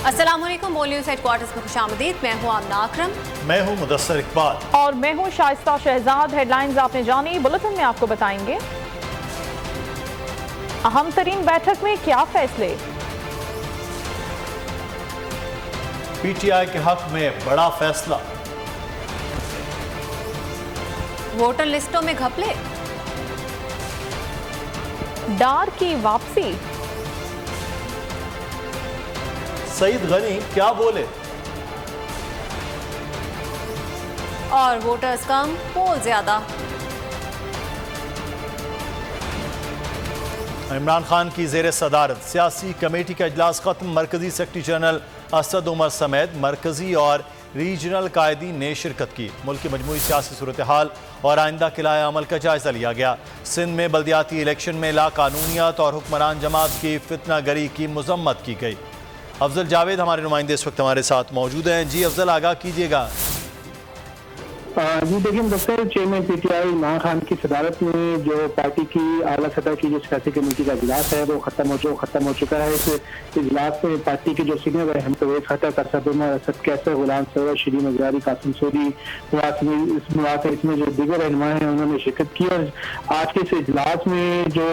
السلام علیکم، مول نیوز ہیڈ کوارٹرز میں خوش آمدید۔ میں ہوں آمنہ اکرم، میں ہوں مدثر اقبال اور میں ہوں شائستہ شہزاد۔ ہیڈ لائنز آپ نے جانی، بلٹن میں آپ کو بتائیں گے۔ اہم ترین بیٹھک میں کیا فیصلے؟ پی ٹی آئی کے حق میں بڑا فیصلہ۔ ووٹر لسٹوں میں گھپلے، ڈار کی واپسی، سعید غنی کیا بولے؟ اور ووٹرز کم پول زیادہ۔ عمران خان کی زیر صدارت سیاسی کمیٹی کا اجلاس ختم۔ مرکزی سیکرٹری جنرل اسد عمر سمیت مرکزی اور ریجنل قائدین نے شرکت کی۔ ملک کی مجموعی سیاسی صورتحال اور آئندہ کے لائحہ عمل کا جائزہ لیا گیا۔ سندھ میں بلدیاتی الیکشن میں لاقانونیت اور حکمران جماعت کی فتنہ گری کی مذمت کی گئی۔ افضل جاوید ہمارے نمائندے اس وقت ہمارے ساتھ موجود ہیں۔ جی افضل، آگاہ کیجیے گا۔ جی دیکھیں doctor, chairman P T I Imran Khan کی صدارت میں جو پارٹی کی اعلیٰ سطح کی جو سیاسی کمیٹی کا اجلاس ہے وہ ختم ہو چکا ہے۔ اس اجلاس میں پارٹی کے جو سینئر اہم پرویز خطر، اسد عمر، اسد کیسر، غلام سرور، شیرین ازاری، قاسم سودی، اس میں جو دیگر رہنما ہیں انہوں نے شرکت کی۔ اور آج کے اس اجلاس میں جو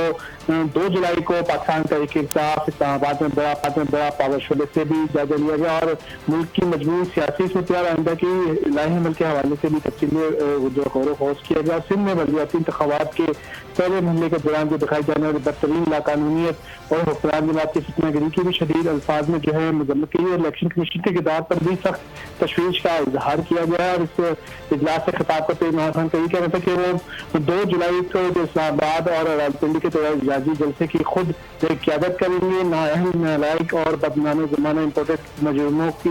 2 جولائی کو پاکستان تحریک انصاف اسلام آباد میں بڑا پاور شعلے سے بھی جائزہ لیا گیا اور ملک کی مجموعی سیاسی صورتحال آئندہ کی لائحہ عمل کے حوالے سے بھی تفصیلی غور و خوض کیا گیا۔ سندھ میں بلدیاتی انتخابات کے پہلے مرحلے کے دوران جو دکھائی جانے والی بدترین لاقانونیت اور حکمران جماعت کی فتنہ گری کی بھی شدید الفاظ میں جو ہے مذمت کی، اور الیکشن کمیشن کے اقدار پر بھی سخت تشویش کا اظہار کیا گیا۔ اور اس اجلاس سے خطاب کرتے عمران خان کا یہ کہنا تھا کہ وہ 2 جولائی کو اسلام آباد اور راولپنڈی کے اعزازی جلسے کی خود قیادت کریں گے۔ نااہل، نالائق اور بدنام زمانہ امپورٹڈ مجرموں کی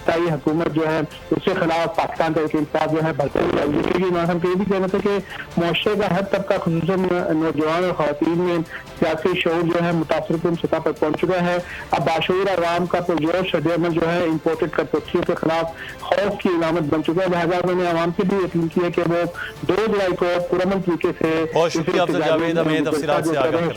تائی حکومت جو ہے اس کے خلاف پاکستان تحریک انصاف جو ہے بھرپور عمران خان کا یہ بھی کہنا تھا کہ معاشرے کا ہر طبقہ خصوصاً نوجوان اور خواتین میں سیاسی شعور جو ہے متاثر کن سطح پر پہنچ چکا ہے۔ اب باشعور عوام کا پرجوش رد عمل جو ہے امپورٹڈ کٹوتیوں کے خلاف خوف کی علامت بن چکا ہے۔ لہٰذا انہوں نے عوام سے بھی اپیل کی ہے کہ وہ 2 جولائی کو پرامن طریقے سے بہت شکریہ افضل جاوید، ہمیں تفصیلات سے آگاہ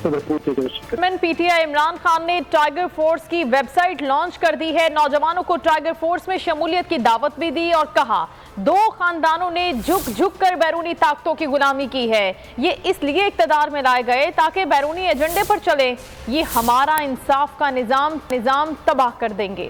chairman P T I Imran Khan نے ٹائیگر فورس کی ویب سائٹ لانچ کر دی ہے۔ نوجوانوں کو ٹائیگر فورس میں شمولیت کی دعوت بھی دی اور کہا 2 خاندانوں نے جھک کر بیرونی طاقتوں کی غلامی کی ہے۔ یہ اس لیے اقتدار میں لائے گئے تاکہ بیرونی ایجنڈے پر چلے۔ یہ ہمارا انصاف کا نظام تباہ کر دیں گے۔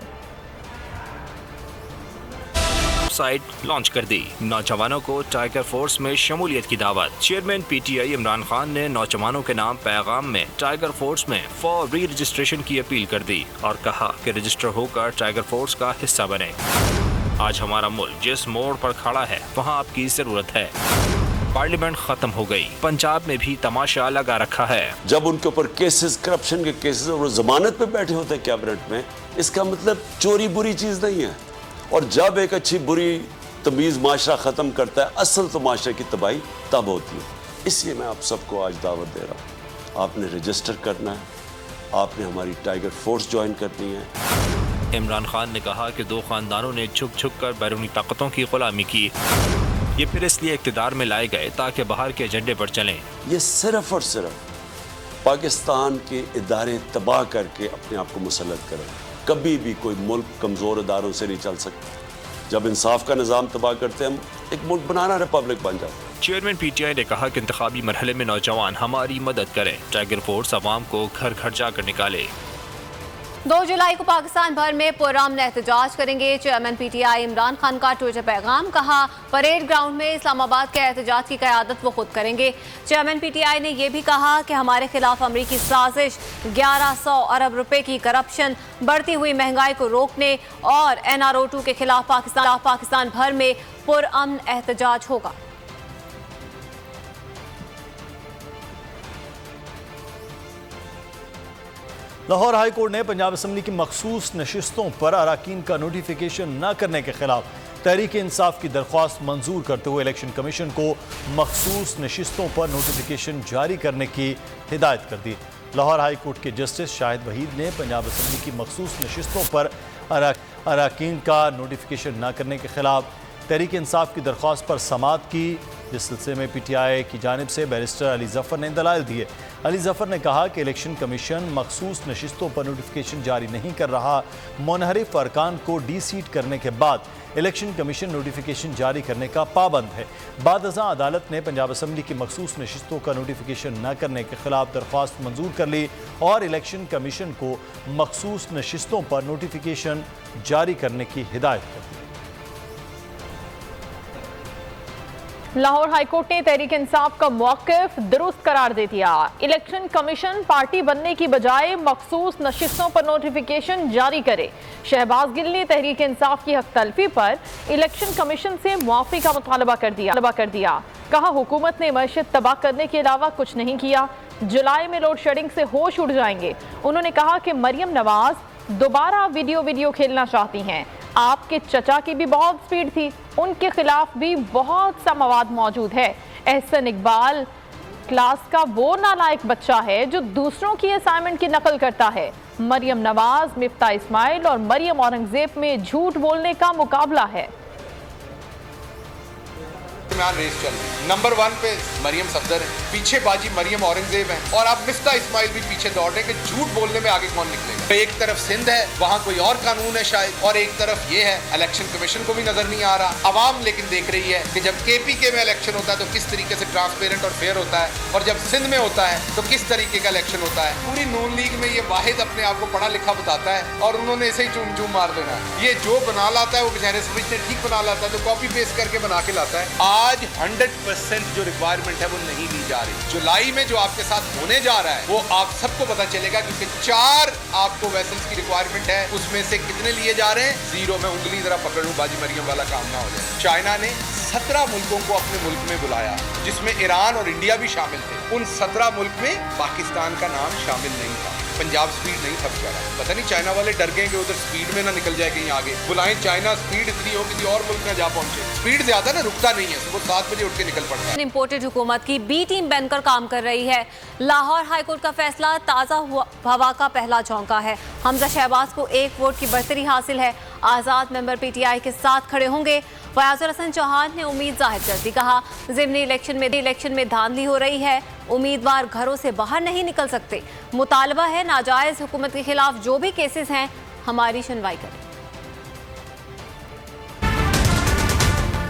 سائٹ لانچ کر دی، نوجوانوں کو ٹائیگر فورس میں شمولیت کی دعوت۔ Chairman P T I Imran Khan نے نوجوانوں کے نام پیغام میں ٹائیگر فورس میں فوری رجسٹریشن کی اپیل کر دی اور کہا کہ رجسٹر ہو کر ٹائیگر فورس کا حصہ بنے۔ آج ہمارا ملک جس موڑ پر کھڑا ہے وہاں آپ کی ضرورت ہے۔ پارلیمنٹ ختم ہو گئی، پنجاب میں بھی تماشا لگا رکھا ہے۔ جب ان کے اوپر کیسز، کرپشن کے کیسز اور ضمانت پہ بیٹھے ہوتے ہیں کیبنٹ میں، اس کا مطلب چوری بری چیز نہیں ہے۔ اور جب ایک اچھی بری تمیز معاشرہ ختم کرتا ہے، اصل تو معاشرے کی تباہی تب ہوتی ہے۔ اس لیے میں آپ سب کو آج دعوت دے رہا ہوں، آپ نے رجسٹر کرنا ہے، آپ نے ہماری ٹائیگر فورس جوائن کرنی ہے۔ عمران خان نے کہا کہ 2 خاندانوں نے جھک کر بیرونی طاقتوں کی غلامی کی۔ یہ پھر اس لیے اقتدار میں لائے گئے تاکہ باہر کے ایجنڈے پر چلیں۔ یہ صرف اور صرف پاکستان کے ادارے تباہ کر کے اپنے آپ کو مسلط کریں۔ کبھی بھی کوئی ملک کمزور اداروں سے نہیں چل سکتا۔ جب انصاف کا نظام تباہ کرتے ہم ایک ملک بنانا ریپبلک بن جاتا ہے۔ چیئرمین پی ٹی آئی نے کہا کہ انتخابی مرحلے میں نوجوان ہماری مدد کریں، ٹائیگر فورس عوام کو گھر گھر جا کر نکالے۔ 2 جولائی کو پاکستان بھر میں پرامن احتجاج کریں گے۔ Chairman P T I Imran Khan کا ٹویٹر پیغام، کہا پریڈ گراؤنڈ میں اسلام آباد کے احتجاج کی قیادت وہ خود کریں گے۔ چیئرمین پی ٹی آئی نے یہ بھی کہا کہ ہمارے خلاف امریکی سازش، 1100 ارب روپے کی کرپشن، بڑھتی ہوئی مہنگائی کو روکنے اور NRO2 کے خلاف پاکستان بھر میں پرامن احتجاج ہوگا۔ لاہور ہائی کورٹ نے پنجاب اسمبلی کی مخصوص نشستوں پر اراکین کا نوٹیفیکیشن نہ کرنے کے خلاف تحریک انصاف کی درخواست منظور کرتے ہوئے الیکشن کمیشن کو مخصوص نشستوں پر نوٹیفیکیشن جاری کرنے کی ہدایت کر دی۔ لاہور ہائی کورٹ کے جسٹس شاہد وحید نے پنجاب اسمبلی کی مخصوص نشستوں پر اراکین کا نوٹیفیکیشن نہ کرنے کے خلاف تحریک انصاف کی درخواست پر سماعت کی۔ जिस सिलसिले में PTI की जानिब से बैरिस्टर अली जफर ने दलाइल दिए। अली जफर ने कहा कि इलेक्शन कमीशन मखसूस नशिस्तों पर नोटिफिकेशन जारी नहीं कर रहा। मुनहरिफ अरकान को डी-सीट करने के बाद इलेक्शन कमीशन नोटिफिकेशन जारी करने का पाबंद है। बाद-अज़ां अदालत ने पंजाब असम्बली की मखसूस नशिस्तों का नोटिफिकेशन न करने के खिलाफ दरख्वास्त मंजूर कर ली और इलेक्शन कमीशन को मखसूस नशिस्तों पर नोटिफिकेशन जारी करने की हिदायत कर दी। लाहौर हाईकोर्ट ने तहरीक इंसाफ का मौक़िफ़ दुरुस्त करार दे दिया। इलेक्शन कमीशन पार्टी बनने की बजाय मखसूस नशिस्तों पर नोटिफिकेशन जारी करे। शहबाज गिल ने तहरीक इंसाफ की हक तलफी पर इलेक्शन कमीशन से मुआफ़ी का मुतालबा कर दिया। कहा हुकूमत ने मईशत तबाह करने के अलावा कुछ नहीं किया। जुलाई में लोड शेडिंग से होश उड़ जाएंगे। उन्होंने कहा कि मरियम नवाज दोबारा वीडियो खेलना चाहती हैं। आपके चचा की भी बहुत स्पीड थी, उनके खिलाफ भी बहुत सा मवाद मौजूद है। एहसन इकबाल क्लास का वो नालायक बच्चा है जो दूसरों की असाइनमेंट की नकल करता है। मरियम नवाज, मिफ्ता इस्माइल और मरियम औरंगजेब में झूठ बोलने का मुकाबला है। रेस चल रही नंबर 1 पे मरियम सफदर है, पीछे बाजी मरियम औरंगजेब है और अब मिफ्ता इस्माइल भी पीछे दौड़ रहे कि झूठ बोलने में आगे कौन निकलेगा। एक तरफ सिंध है, वहाँ कोई और कानून है शायद, और एक तरफ ये है इलेक्शन कमीशन को भी नजर नहीं आ रहा। अवाम लेकिन देख रही है कि जब KPK में इलेक्शन होता है तो किस तरीके से ट्रांसपेरेंट और फेयर होता है, और जब सिंध में होता है तो किस तरीके का इलेक्शन होता है। पूरी नून लीग में ये वाहिद अपने आप को पढ़ा लिखा बताता है और उन्होंने ऐसे ही चूम चूम मार देना है। ये जो बना लाता है वो बेचारे समझते ठीक बना लाता है, तो कॉपी पेस्ट करके बना के लाता है। आज 100% जो रिक्वायरमेंट है वो नहीं ली जा रही। जुलाई में जो आपके साथ होने जा रहा है वो आप सबको पता चलेगा, क्योंकि 4 आपको वेसल्स की रिक्वायरमेंट है, उसमें से कितने लिए जा रहे हैं 0। मैं उंगली जरा पकड़ लूं, बाजी मरियम वाला काम ना हो जाए। चाइना ने 17 मुल्कों को अपने मुल्क में बुलाया, जिसमें ईरान और इंडिया भी शामिल थे। उन 17 मुल्क में पाकिस्तान का नाम शामिल नहीं था। पंजाब स्पीड नहीं था बेचारा, पता नहीं चाइना वाले डर गए कि उधर स्पीड में ना निकल जाए कहीं आगे। बुलाएं चाइना, स्पीड इतनी हो किसी और मुल्क में जा पहुंचे। स्पीड ज्यादा ना, रुकता नहीं है, सुबह 7 बजे उठ के निकल पड़ता है। इंपोर्टेड हुकूमत की B टीम बनकर काम कर रही है। लाहौर हाईकोर्ट का फैसला ताज़ा हवा का पहला झोंका है। हमजा शहबाज को 1 वोट की बढ़तरी हासिल है। आज़ाद मेंबर PTI के साथ खड़े होंगे। फयाजुल हसन चौहान ने उम्मीद जाहिर कर दी। कहा ज़िमनी इलेक्शन में धांधली हो रही है, उम्मीदवार घरों से बाहर नहीं निकल सकते। मुतालबा है नाजायज़ हुकूमत के खिलाफ जो भी केसेस हैं हमारी सुनवाई करें।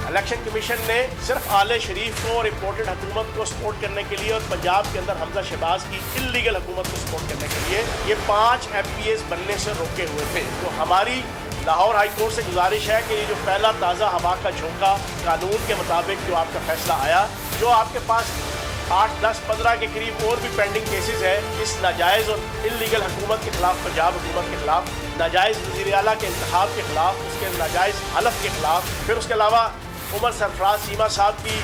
इलेक्शन कमीशन ने सिर्फ आले शरीफ को और इम्पोर्टेड हुकूमत को सपोर्ट करने के लिए और पंजाब के अंदर हमजा शहबाज की इल्लीगल हुकूमत को सपोर्ट करने के लिए ये 5 MPAs बनने से रोके हुए थे। तो हमारी लाहौर हाई कोर्ट से गुजारिश है कि ये जो पहला ताज़ा हवा का झोंका कानून के मुताबिक जो आपका फैसला आया, जो आपके पास 8, 10, 15 के करीब और भी पेंडिंग केसेस है इस नाजायज़ और इल्लीगल हुकूमत के खिलाफ, पंजाब हुकूमत के खिलाफ, नाजायज़ वज़ीर आला के इंतखाब के खिलाफ, उसके नाजायज़ हलफ के खिलाफ, फिर उसके अलावा उमर सरफराज सीमा साहब की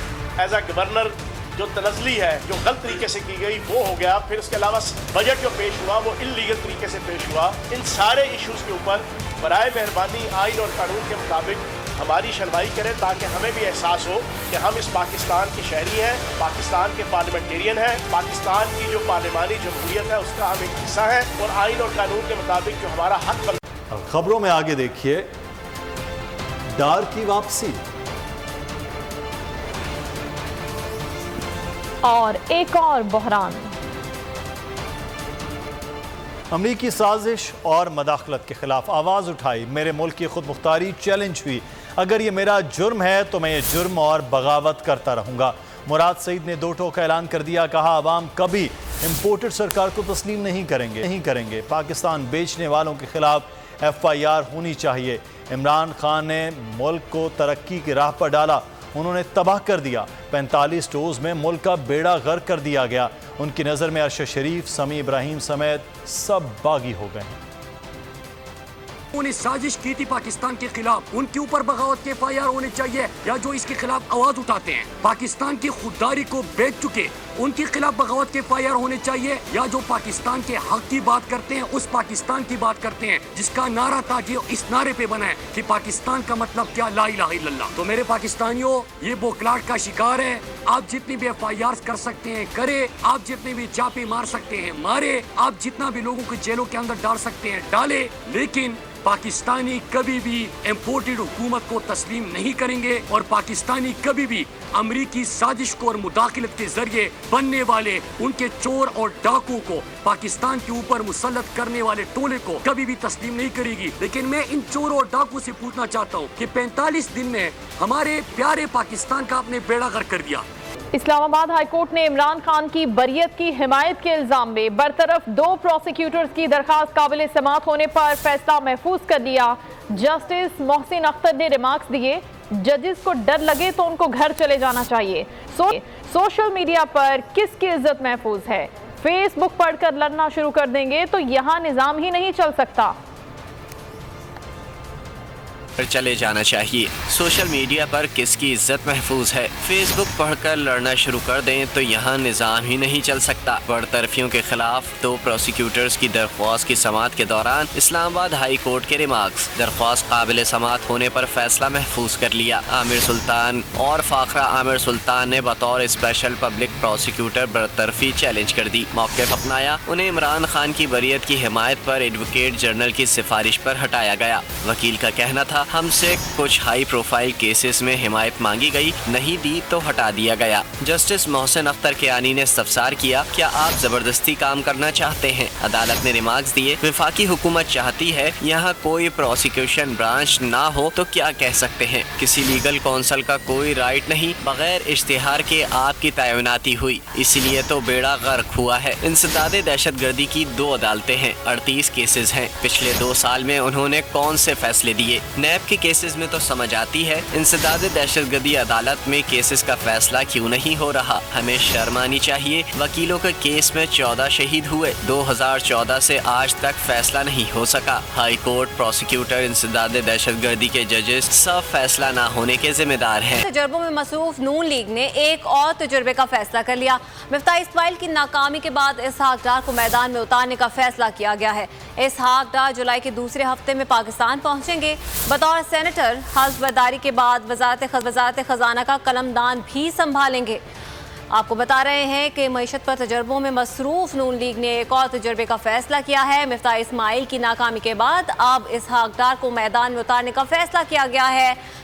एज आ गवर्नर जो तनज़ली है जो गलत तरीके से की गई वो हो गया। फिर उसके अलावा बजट जो पेश हुआ वो इल्लीगल तरीके से पेश हुआ। इन सारे इश्यूज़ के ऊपर बराए मेहरबानी आइन और कानून के मुताबिक हमारी सुनवाई करें, ताकि हमें भी एहसास हो कि हम इस पाकिस्तान के शहरी हैं, पाकिस्तान के पार्लियामेंटेरियन हैं, पाकिस्तान की जो पार्लिमानी जमहूरियत है उसका हम एक हिस्सा है, और आइन और कानून के मुताबिक जो हमारा हक बन। खबरों में आगे देखिए, डार की वापसी और एक और बहरान। अमरीकी साजिश और मदाखलत के खिलाफ आवाज़ उठाई। मेरे मुल्क की खुद मुख्तारी चैलेंज हुई। अगर ये मेरा जुर्म है तो मैं ये जुर्म और बगावत करता रहूँगा। मुराद सईद ने 2 टोक का ऐलान कर दिया। कहा अवाम कभी इम्पोर्टेड सरकार को तस्लीम नहीं करेंगे। पाकिस्तान बेचने वालों के खिलाफ FIR होनी चाहिए। इमरान खान ने मुल्क को तरक्की की राह पर डाला, उन्होंने तबाह कर दिया। 45 रोज़ में मुल्क का बेड़ा गर्क कर दिया गया। उनकी नज़र में अरशद शरीफ, समी इब्राहिम समेत सब बागी हो गए हैं। उन्होंने साजिश की थी पाकिस्तान के खिलाफ, उनके ऊपर बगावत के FIR होने चाहिए, या जो इसके खिलाफ आवाज उठाते हैं पाकिस्तान की खुददारी को बेच चुके उनके खिलाफ बगावत के FIR होने चाहिए, या जो पाकिस्तान के हक की बात करते हैं उस पाकिस्तान की बात करते हैं जिसका नारा था जो इस नारे पे बना है कि पाकिस्तान का मतलब क्या, ला इलाहा इल्लल्लाह। तो मेरे पाकिस्तानियों, ये बोखलाहट का शिकार है। आप जितनी भी FIR कर सकते हैं करे, आप जितने भी चापे मार सकते हैं मारे, आप जितना भी लोगों को जेलों के अंदर डाल सकते हैं डाले, लेकिन पाकिस्तानी कभी भी इम्पोर्टेड हुकूमत को तस्लीम नहीं करेंगे और पाकिस्तानी कभी भी अमरीकी साजिश को और मुदाखलत के जरिए बनने वाले उनके चोर और डाकुओं को पाकिस्तान के ऊपर मुसल्लत करने वाले टोले को कभी भी तस्लीम नहीं करेगी। लेकिन मैं इन चोरों और डाकुओं से पूछना चाहता हूँ कि 45 दिन में हमारे प्यारे पाकिस्तान का आपने बेड़ा गर्क कर दिया। इस्लामाबाद हाई कोर्ट ने इमरान खान की बरियत की हिमायत के इल्जाम में बरतरफ 2 प्रोसिक्यूटर्स की दरखास्त काबिल समाअत होने पर फैसला महफूज कर लिया। जस्टिस मोहसिन अख्तर ने रिमार्क्स दिए, जजेस को डर लगे तो उनको घर चले जाना चाहिए। सोशल मीडिया पर किसकी इज्जत महफूज है? फेसबुक पढ़कर लड़ना शुरू कर देंगे तो यहाँ निजाम ही नहीं चल सकता। चले जाना चाहिए। सोशल मीडिया पर किसकी इज्जत महफूज है? फेसबुक पढ़कर लड़ना शुरू कर दें तो यहाँ निज़ाम ही नहीं चल सकता। बरतरफियों के खिलाफ 2 प्रोसिक्यूटर्स की दरख्वास्त की समाअत के दौरान इस्लामाबाद हाई कोर्ट के रिमार्क्स, दरख्वास्त काबिल समाअत होने पर फैसला महफूज कर लिया। आमिर सुल्तान और फाखरा आमिर सुल्तान ने बतौर स्पेशल पब्लिक प्रोसिक्यूटर बरतरफी चैलेंज कर दी, मौक़िफ़ अपनाया। उन्हें इमरान खान की बरियत की हिमायत पर एडवोकेट जनरल की सिफारिश पर हटाया गया। वकील का कहना था, हमसे कुछ हाई प्रोफाइल केसेस में हिमायत मांगी गई, नहीं दी तो हटा दिया गया। जस्टिस मोहसिन अख्तर कियानी ने इस्तफसार किया, क्या आप जबरदस्ती काम करना चाहते हैं? अदालत ने रिमार्क्स दिए, विफाकी हुकूमत चाहती है यहाँ कोई प्रोसिक्यूशन ब्रांच ना हो तो क्या कह सकते हैं? किसी लीगल कौंसल का कोई राइट नहीं, बगैर इश्तिहार के आपकी तैनाती हुई, इसीलिए तो बेड़ा गर्क हुआ है। इंसदादे दहशत गर्दी की 2 अदालतें हैं, 38 केसेस हैं। पिछले 2 साल में उन्होंने कौन से फैसले दिए? नैब के केसेस में तो समझ आती है, इंसदादे दहशतगर्दी अदालत में केसेस का फैसला क्यों नहीं हो रहा? हमें शर्म आनी चाहिए। वकीलों के केस में 14 शहीद हुए, 2014 से आज तक फैसला नहीं हो सका। हाई कोर्ट प्रोसिक्यूटर इंसदादे दहशतगर्दी के जजेस सब फैसला ना होने के जिम्मेदार हैं। तजर्बों में मसरूफ नून लीग ने एक और तजुर्बे का फैसला कर लिया। मिफ्ताह इस्माइल की नाकामी के बाद इसहाक डार को मैदान में उतारने का फैसला किया गया है। इसहाक डार जुलाई के दूसरे हफ्ते में पाकिस्तान पहुंचेंगे। बतौर सेनेटर हल्फबर्दारी के बाद वजारत खजाना का कलमदान भी संभालेंगे। आपको बता रहे हैं कि मईशत पर तजर्बों में मसरूफ नून लीग ने एक और तजर्बे का फैसला किया है। मिफ्ताह इस्माइल की नाकामी के बाद अब इसहाक डार को मैदान में उतारने का फैसला किया गया है।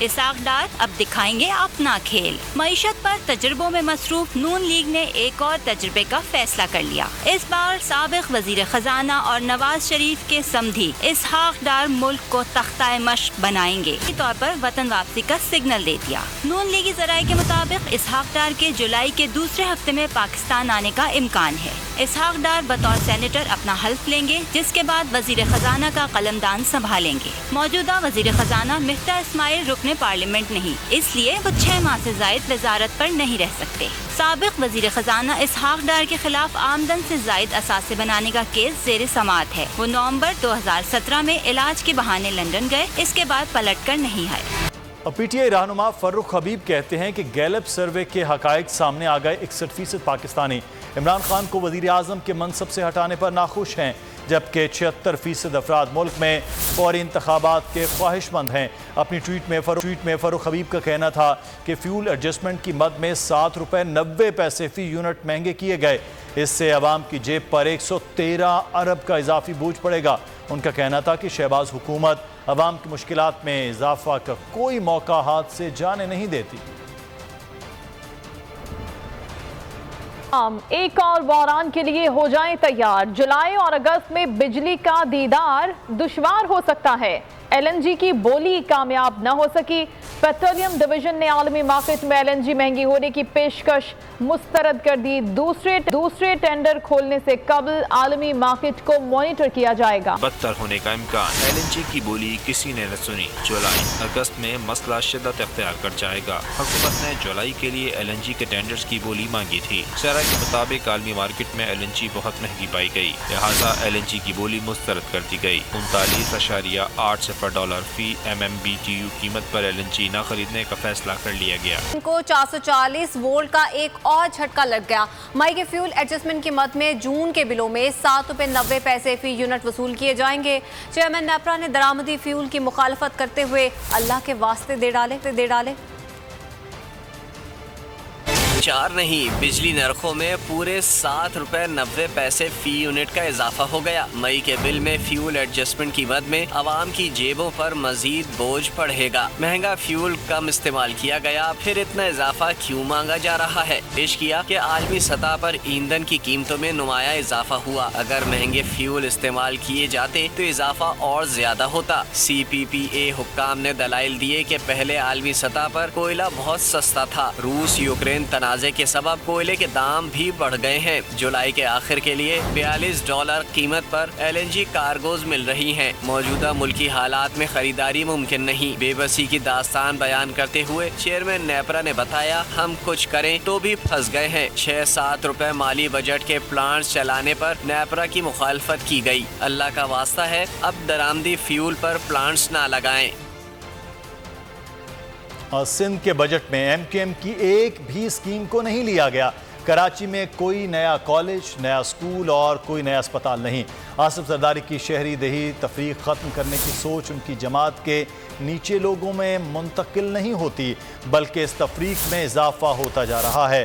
इसहाक डार अब दिखाएंगे अपना खेल। मईशत पर तजुर्बों में मसरूफ नून लीग ने एक और तजुर्बे का फैसला कर लिया। इस बार साबिक वजीर खजाना और नवाज शरीफ के समधी इसहाक डार मुल्क को तख्ता मश्क बनाएंगे के तौर पर वतन वापसी का सिग्नल दे दिया। नून लीगी जराये के मुताबिक इसहाक डार के जुलाई के दूसरे हफ्ते में पाकिस्तान आने का इम्कान है। इसहाक डार बतौर सेनेटर अपना हल्फ लेंगे, जिसके बाद वजीर खजाना का कलमदान संभालेंगे। मौजूदा वजीर खजाना मिफ्ताह इस्माइल रुकने पार्लियामेंट नहीं, इसलिए वो 6 माह से जायद वजारत पर नहीं रह सकते। साबिक वजीर खजाना इसहाक डार के खिलाफ आमदन से जायद असासे बनाने का केस जेर समाअत है। वो नवंबर 2017 में इलाज के बहाने लंदन गए, इसके बाद पलट कर नहीं आए। पीटीआई रहनुमा फर्रुख हबीब कहते हैं कि गैलप सर्वे के हकायक सामने आ गए। 61% पाकिस्तानी इमरान खान को वजीर आज़म के मनसब से हटाने पर नाखुश हैं, जबकि 76% अफराद मुल्क में फौरी इंतखाबात के ख्वाहिशमंद हैं। अपनी ट्वीट में फर्रुख हबीब का कहना था कि फ्यूल एडजस्टमेंट की मद में 7 रुपये 90 पैसे फी यूनिट महंगे किए गए। इससे अवाम की जेब पर 113 अरब का इजाफी बोझ पड़ेगा। उनका कहना था कि शहबाज हुकूमत अवाम की मुश्किलात में इजाफा का कोई मौका हाथ से जाने नहीं देती। एक और बहरान के लिए हो जाएं तैयार। जुलाई और अगस्त में बिजली का दीदार दुश्वार हो सकता है। LNG की बोली कामयाब न हो सकी। पेट्रोलियम डिवीजन ने आलमी मार्केट में LNG महंगी होने की पेशकश मुस्तरद कर दी। दूसरे टेंडर खोलने से कबल आलमी मार्केट को मॉनिटर किया जाएगा। बदतर होने का इम्कान। LNG की बोली किसी ने न सुनी। जुलाई अगस्त में मसला शिद्दत इख्तियार कर जाएगा। हुकूमत ने जुलाई के लिए LNG के टेंडर्स की बोली मांगी थी। शरह के मुताबिक आलमी मार्केट में LNG बहुत महंगी पाई गई, लिहाजा LNG की बोली मुस्तरद कर दी गई। 39.8 फी MMBTU कीमत पर LNG न खरीदने का फैसला कर लिया गया। इनको 440 वोल्ट का एक और झटका लग गया। मई के फ्यूल एडजस्टमेंट की मद में जून के बिलों में 7 रुपये 90 पैसे फी यूनिट वसूल किए जाएंगे। चेयरमैन नेपरा ने दरामदी फ्यूल की मुखालफत करते हुए अल्लाह के वास्ते दे डाले। 4 نہیں بجلی نرخوں میں پورے 7 روپے 90 پیسے فی یونٹ کا اضافہ ہو گیا۔ مئی کے بل میں فیول ایڈجسٹمنٹ کی مد میں عوام کی جیبوں پر مزید بوجھ پڑے گا۔ مہنگا فیول کم استعمال کیا گیا، پھر اتنا اضافہ کیوں مانگا جا رہا ہے؟ پیش کیا کہ عالمی سطح پر ایندھن کی قیمتوں میں نمایاں اضافہ ہوا۔ اگر مہنگے فیول استعمال کیے جاتے تو اضافہ اور زیادہ ہوتا۔ سی پی پی اے حکام نے دلائل دیے کہ پہلے عالمی سطح پر کوئلہ بہت سستا تھا۔ روس یوکرین تنازع کے سبب کوئلے کے دام بھی بڑھ گئے ہیں۔ جولائی کے آخر کے لیے $42 قیمت پر LNG کارگوز مل رہی ہیں۔ موجودہ ملکی حالات میں خریداری ممکن نہیں۔ بے بسی کی داستان بیان کرتے ہوئے چیئرمین نیپرا نے بتایا، ہم کچھ کریں تو بھی پھنس گئے ہیں۔ 6-7 روپے مالی بجٹ کے پلانٹس چلانے پر نیپرا کی مخالفت کی گئی۔ اللہ کا واسطہ ہے اب درآمدی فیول پر پلانٹس نہ لگائیں۔ سندھ کے بجٹ میں MQM کی ایک بھی اسکیم کو نہیں لیا گیا۔ کراچی میں کوئی نیا کالج، نیا اسکول اور کوئی نیا اسپتال نہیں۔ آصف زرداری کی شہری دیہی تفریق ختم کرنے کی سوچ ان کی جماعت کے نیچے لوگوں میں منتقل نہیں ہوتی، بلکہ اس تفریق میں اضافہ ہوتا جا رہا ہے۔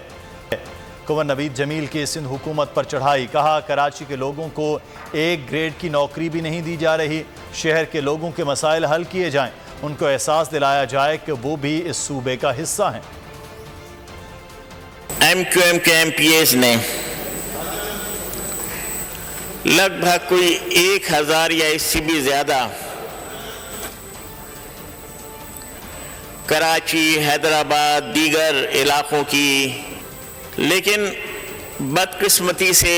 کنور نوید جمیل کی سندھ حکومت پر چڑھائی، کہا کراچی کے لوگوں کو ایک گریڈ کی نوکری بھی نہیں دی جا رہی۔ شہر کے لوگوں کے مسائل حل کیے جائیں، ان کو احساس دلایا جائے کہ وہ بھی اس صوبے کا حصہ ہیں۔ MQM کے MPAs نے لگ بھگ کوئی 1000 یا اس سے بھی زیادہ کراچی، حیدرآباد، دیگر علاقوں کی، لیکن بدقسمتی سے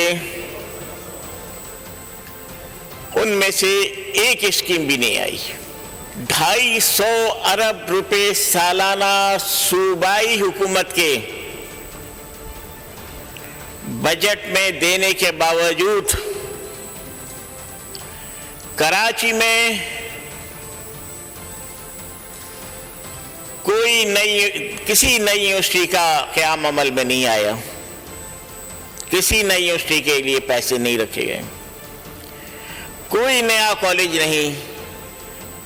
ان میں سے ایک اسکیم بھی نہیں آئی۔ 250 ارب روپے سالانہ صوبائی حکومت کے بجٹ میں دینے کے باوجود کراچی میں کسی نئی یونیورسٹی کا قیام عمل میں نہیں آیا، کسی نئی یونیورسٹی کے لیے پیسے نہیں رکھے گئے، کوئی نیا کالج نہیں،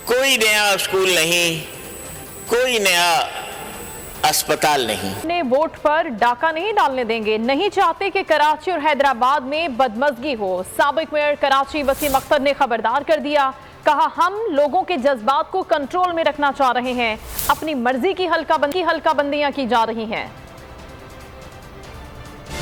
کوئی نیا اسکول نہیں، کوئی نیا اسپتال نہیں۔ اپنے ووٹ پر ڈاکہ نہیں ڈالنے دیں گے، نہیں چاہتے کہ کراچی اور حیدرآباد میں بدمزگی ہو۔ سابق میئر کراچی وسیم اختر نے خبردار کر دیا، کہا ہم لوگوں کے جذبات کو کنٹرول میں رکھنا چاہ رہے ہیں، اپنی مرضی کی حلقہ بندیاں کی جا رہی ہیں۔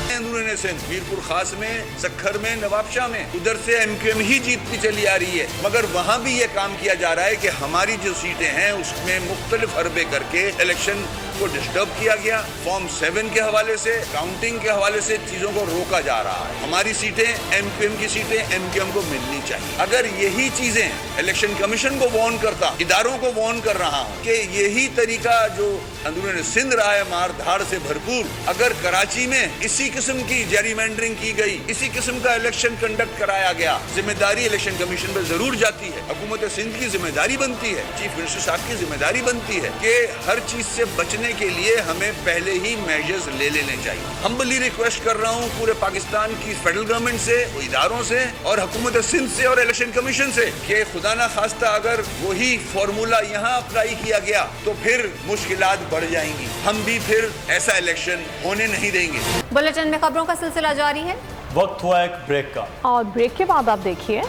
اندرون سندھ، میرپور خاص میں، سکھر میں، نواب شاہ میں، ادھر سے MQM ہی جیتتی چلی آ رہی ہے، مگر وہاں بھی یہ کام کیا جا رہا ہے کہ ہماری جو سیٹیں ہیں اس میں مختلف حربے کر کے الیکشن کو ڈسٹرب کیا گیا۔ فارم 7 کے حوالے سے، کاؤنٹنگ کے حوالے سے چیزوں کو روکا جا رہا ہے۔ ہماری سیٹیں MQM کی سیٹیں MQM کو ملنی چاہیے۔ اگر یہی چیزیں الیکشن کمیشن کو وارن کرتا، اداروں کو وارن کر رہا ہوں کہ یہی طریقہ جو اندرون سندھ رہا ہے مار دھاڑ سے بھرپور، اگر کراچی میں اسی قسم کی جیری-مینڈرنگ کی گئی، اسی قسم کا الیکشن کنڈکٹ کرایا گیا، ذمہ داری الیکشن کمیشن پر ضرور جاتی ہے، حکومت سندھ کی ذمہ داری بنتی ہے، چیف منسٹر صاحب کی ذمہ داری بنتی ہے کہ ہر چیز سے بچنے کے لیے ہمیں پہلے ہی میجرز لے لینے چاہیے۔ ہمبلی ریکویسٹ کر رہا ہوں پورے پاکستان کی فیڈرل گورنمنٹ سے، اداروں سے اور حکومت سندھ سے اور الیکشن کمیشن سے کہ خدا نہ خواستہ اگر وہی فارمولا یہاں اپلائی کیا گیا تو پھر مشکلات بڑھ جائیں گی، ہم بھی پھر ایسا الیکشن ہونے نہیں دیں گے۔ بلٹن میں خبروں کا سلسلہ جاری ہے، وقت ہوا ایک بریک کا، اور بریک کے بعد آپ دیکھیے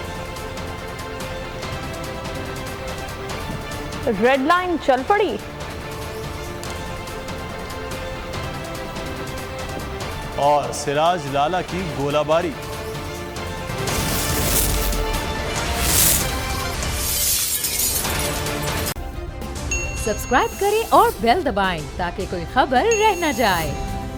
ریڈ لائن چل پڑی، اور سراج لالہ کی گولہ باری۔ سبسکرائب کریں اور بیل دبائیں تاکہ کوئی خبر رہ نہ جائے۔